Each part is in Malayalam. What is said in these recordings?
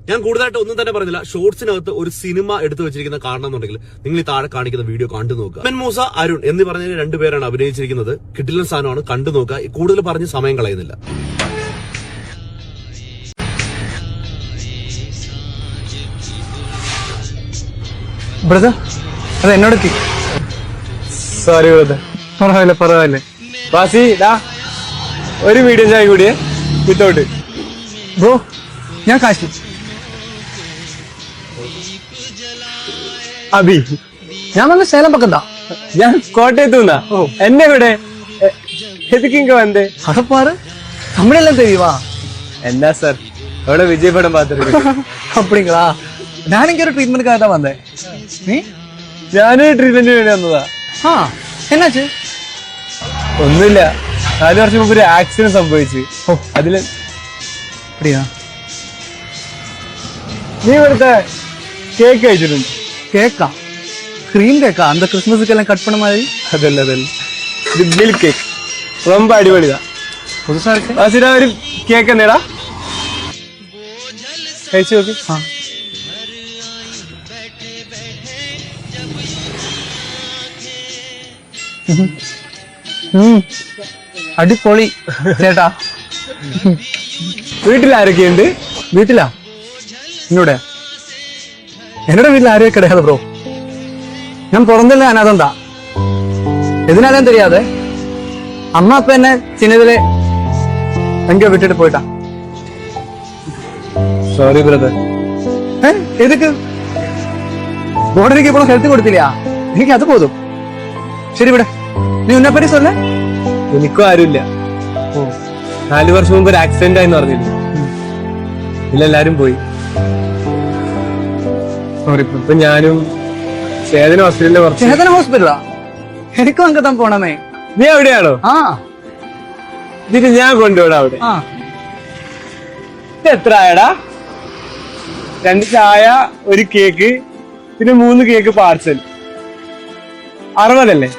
ഞാൻ കൂടുതലായിട്ട് ഒന്നും തന്നെ പറഞ്ഞില്ല. ഷോർട്സിനകത്ത് ഒരു സിനിമ എടുത്തു വെച്ചിരിക്കുന്ന കാരണം എന്നുണ്ടെങ്കിൽ നിങ്ങൾ ഈ താഴെ കാണിക്കുന്ന വീഡിയോ കണ്ടു നോക്കുക. മെൻ മൂസ, അരുൺ എന്ന് പറഞ്ഞ രണ്ടുപേരാണ് അഭിനയിച്ചിരിക്കുന്നത്. കിടിലൻ സാധനമാണ്, കണ്ടു നോക്കുക. കൂടുതൽ പറഞ്ഞ് സമയം കളയുന്നില്ല. ബ്രദർ, അത് എന്നോടെത്തി. Sorry brother. പറവല്ലേ ബാസി, ഒരു മീഡിയം ചായ കൂടിയേ വിത്തൗട്ട്. ബ്രോ, ഞാൻ കാശി. അബി, ഞാൻ വന്ന് സേലം പക്കത്താ. ഞാൻ കോട്ടയത്ത് നിന്നാ. എന്നെ ഇവിടെ എതുക്കിങ്ക വന്നേ? അടപ്പാറ് തമിഴെല്ലാം തെരിയുവാ? എന്നാ സാർ, അവിടെ വിജയ് പടം പാത്തിருக்கு. அப்படிங்களா? நான் இங்க ஒரு ட்ரீட்மெண்ட்காக தான் வந்தேன். நீ? ഞാന് ട്രീറ്റ്മെന്റിന് വേണ്ടി വന്നതാ. ആ, എന്നാச்சு? ഒന്നുമില്ല, 4 വർഷം മുമ്പ് ഒരു ആക്സിഡന്റ് സംഭവിച്ചു. അതില് அப்படியா? നീ ഇവിടുത്തെ കേക്ക് കഴിച്ചിട്ടുണ്ട്? கேக்கா? ക്രീം കേക്കാ? அந்த கிறிஸ்மஸுக்கெல்லாம் கட் பண்ண மாதிரி? അതല്ല, ഇത് മിൽക്ക് കേക്ക്. ரொம்ப അടിപൊളിതാ. புதுசா இருக்கு. ബാസിര, ഒരു കേക്ക് എന്നേടാ കഴിച്ചു നോക്കി. ആ, അടിപൊളി ചേട്ടാ. വീട്ടിൽ ആരൊക്കെയുണ്ട്? വീട്ടിലാ? എന്നോട് എന്നോட வீட்டுல யாரையும் கிடையாது ப்ரோ. ഞാൻ பிறந்தல അനാഥം தான். எதனாலும் தெரியாது. அம்மா அப்பா என்ன சின்னதிலே எங்க விட்டுட்டு போயிட்டான். Sorry brother. எதுக்கு? ബോർഡറിക്ക് ഇപ്പോൾ ഹെൽത്ത് കൊടുത്തില്ല. എനിക്ക് അത് പോതും. ശരി വിട, നീ ഉന്നെ പറ്റി சொல்ல. എനിക്കും ആരുമില്ല. 4 വർഷം മുമ്പ് ഒരു ആക്സിഡന്റ് ആയെന്ന് പറഞ്ഞില്ല. ഇതിലെല്ലാരും പോയി. സോറി. ഇപ്പൊ ഞാനും ചേതന ഹോസ്പിറ്റലിലെ കുറച്ച്. ചേതന ഹോസ്പിറ്റലാ? എനിക്കും അങ്ങ് താൻ പോണമേ. നീ എവിടെയാണോ? ആ, ഇതിന് ഞാൻ കൊണ്ടുപോടാ അവിടെ. ആ, ഇത് എത്ര ആയടാ? 2 ചായ, ഒരു കേക്ക്, പിന്നെ 3 കേക്ക് പാർസൽ. 60 അല്ലേ?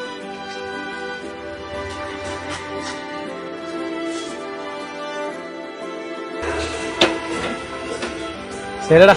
ശരിടാ.